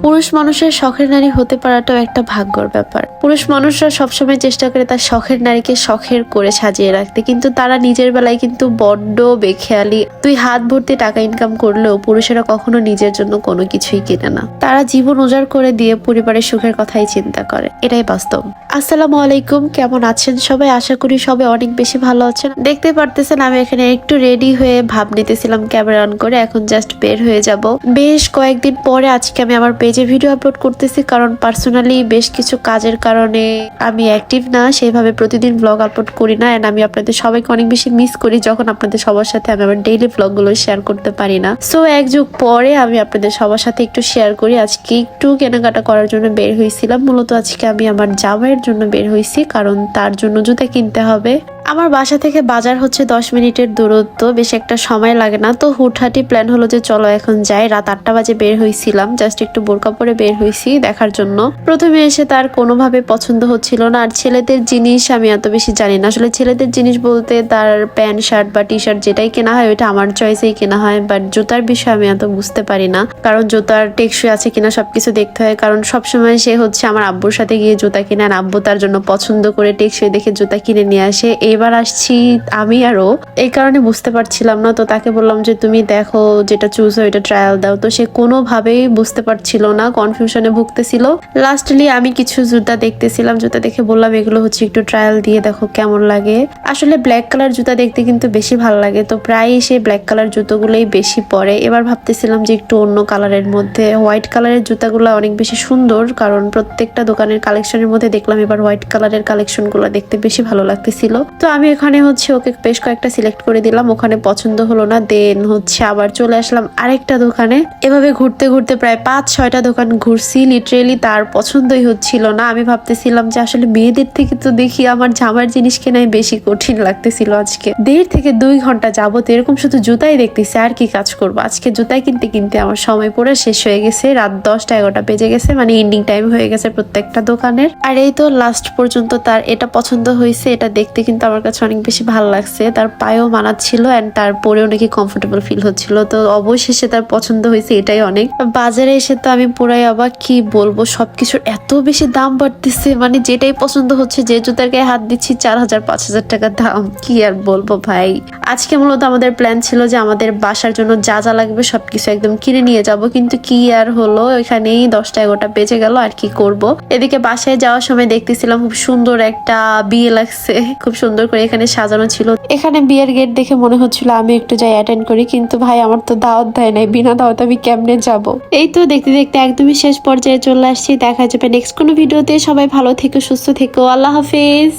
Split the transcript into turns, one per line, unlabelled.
পুরুষ মানুষের শখের নারী হতে পারাটাও একটা ভাগ্যর ব্যাপার। পুরুষ মানুষরা সবসময় চেষ্টা করে তার শখের নারীকে শখের করে সাজিয়ে রাখতে, কিন্তু তারা নিজের বেলায় কিন্তু বড্ড বেখেয়ালি। তুই হাত ভর্তি টাকা ইনকাম করলেও পুরুষেরা কখনো নিজের জন্য কোনো কিছুই কিনে না। তারা জীবন উজাড় করে দিয়ে পরিবারের সুখের কথাই চিন্তা করে, এটাই বাস্তব। আসসালামু আলাইকুম, কেমন আছেন সবাই? আশা করি সবাই অনেক বেশি ভালো আছেন। দেখতে পারতেছেন আমি এখানে একটু রেডি হয়ে ভাব নিতেছিলাম ক্যামেরা অন করে, এখন জাস্ট বের হয়ে যাব। বেশ কয়েকদিন পরে আজকে আমি আমার পেজে ভিডিও আপলোড করতেছি, কারণ পার্সোনালি বেশ কিছু কাজের কারণে আমি অ্যাক্টিভ না, সেইভাবে প্রতিদিন ব্লগ আপলোড করি না। এন্ড আমি আপনাদের সবাইকে অনেক বেশি মিস করি যখন আপনাদের সবার সাথে আমি আমার ডেইলি ব্লগ গুলো শেয়ার করতে পারি না। সো এক যুগ পরে আমি আপনাদের সবার সাথে একটু শেয়ার করি। আজকে একটু কেনাকাটা করার জন্য বের হয়েছিলাম। মূলত আজকে আমি আমার জামাইয়ের জন্য বের হয়েছি, কারণ তার জন্য জুতা কিনতে হবে। আমার বাসা থেকে বাজার হচ্ছে 10 মিনিটের দূরত্ব, বেশি একটা সময় লাগে না। তো হুটহাটি প্ল্যান হলো যে চলো এখন যাই। রাত 8টা বাজে বের হয়েছিলাম, জাস্ট একটু বোরকা পরে বের হয়েছি দেখার জন্য। প্রথমে এসে তার কোনোভাবে পছন্দ হচ্ছিল না। আর ছেলেদের জিনিস আমি এত বেশি জানি না। আসলে ছেলেদের জিনিস বলতে তার প্যান্ট শার্ট বা টি শার্ট যেটাই কেনা হয় ওইটা আমার চয়েসেই কেনা হয়, বাট জুতার বিষয়ে আমি এত বুঝতে পারি না, কারণ জুতার টেকসই আছে কিনা সবকিছু দেখতে হয়। কারণ সবসময় সে হচ্ছে আমার আব্বুর সাথে গিয়ে জুতা কিনে, আর আব্বু তার জন্য পছন্দ করে টেকসই দেখে জুতা কিনে নিয়ে আসে। এবার আসছি আমি আরো, এই কারণে বুঝতে পারছিলাম না। তো তাকে বললাম যে তুমি দেখো যেটা চুজ হয় এটা ট্রায়াল দাও। তো সে কোনোভাবেই বুঝতে পারছিল না, কনফিউশনে ভুগতেছিল। লাস্টলি আমি কিছু জুতা দেখতেছিলাম, জুতা দেখে বললাম এগুলো হচ্ছে একটু ট্রায়াল দিয়ে দেখো কেমন লাগে। আসলে ব্ল্যাক কালার জুতা দেখতে কিন্তু বেশি ভালো লাগে, তো প্রায় সে ব্ল্যাক কালার জুতোগুলোই বেশি পরে। এবার ভাবতেছিলাম যে একটু অন্য কালারের মধ্যে, হোয়াইট কালারের জুতাগুলো অনেক বেশি সুন্দর, কারণ প্রত্যেকটা দোকানের কালেকশনের মধ্যে দেখলাম এবার হোয়াইট কালারের কালেকশন গুলো দেখতে বেশি ভালো লাগতেছিল। তো আমি এখানে হচ্ছে ওকে বেশ কয়েকটা সিলেক্ট করে দিলাম, ওখানে পছন্দ হলো না। দেন হচ্ছে আবার চলে আসলাম আরেকটা দোকানে। এভাবে ঘুরতে ঘুরতে প্রায় 5-6টা দোকান ঘুরছি, লিটারেলি তার পছন্দই হচ্ছিল না। আমি ভাবতেছিলাম যে আসলে মেয়েদের থেকে তো দেখি আমার জামার জিনিস কেনাই বেশি কঠিন লাগতেছিল। আজকে 1.5 থেকে 2 ঘন্টা যাবত এরকম শুধু জুতাই দেখতেছি, আর কি কাজ করবো। আজকে জুতাই কিনতে কিনতে আমার সময় পড়ে শেষ হয়ে গেছে, রাত 10টা-11টা বেজে গেছে, মানে এন্ডিং টাইম হয়ে গেছে প্রত্যেকটা দোকানের। আর এই তো লাস্ট পর্যন্ত তার এটা পছন্দ হয়েছে, এটা দেখতে কিন্তু আমার কাছে অনেক বেশি ভালো লাগছে। তার পায়েও মানাচ্ছিল এন্ড তার পরেও নাকি কমফোর্টেবল ফিল হচ্ছিল। তো অবশেষে তার পছন্দ হয়েছে, এটাই অনেক। বাজারে এসে তো আমি পুরাই অবাক, কি বলবো, সবকিছুর এত বেশি দাম বাড়তেছে। মানে যেটাই পছন্দ হচ্ছে, যে জুতার গায়ে হাত দিচ্ছি 4000-5000 টাকা দাম, কি আর বলবো ভাই। আজকে মূলত আমাদের প্ল্যান ছিল যে আমাদের বাসার জন্য যা যা লাগবে সবকিছু একদম কিনে নিয়ে যাব, কিন্তু কি আর হলো, এখানেই 10টা-11টা বেজে গেল। আর কি করব। এদিকে বাসায় যাওয়ার সময় দেখতেছিলাম খুব সুন্দর একটা বিয়ে লাগছে, খুব সুন্দর করে এখানে সাজানো ছিল। এখানে বিয়ের গেট দেখে মনে হচ্ছিল আমি একটু যাই অ্যাটেন্ড করি, কিন্তু ভাই আমার তো দাওয়াত দেয় নাই, বিনা দাওয়াত আমি কেমনে যাব। এই তো দেখতে দেখতে একদমই শেষ পর্যায়ে চলে আসছি। দেখা যাবে নেক্সট কোনো ভিডিওতে। সবাই ভালো থেকো, সুস্থ থেকো, আল্লাহ হাফেজ।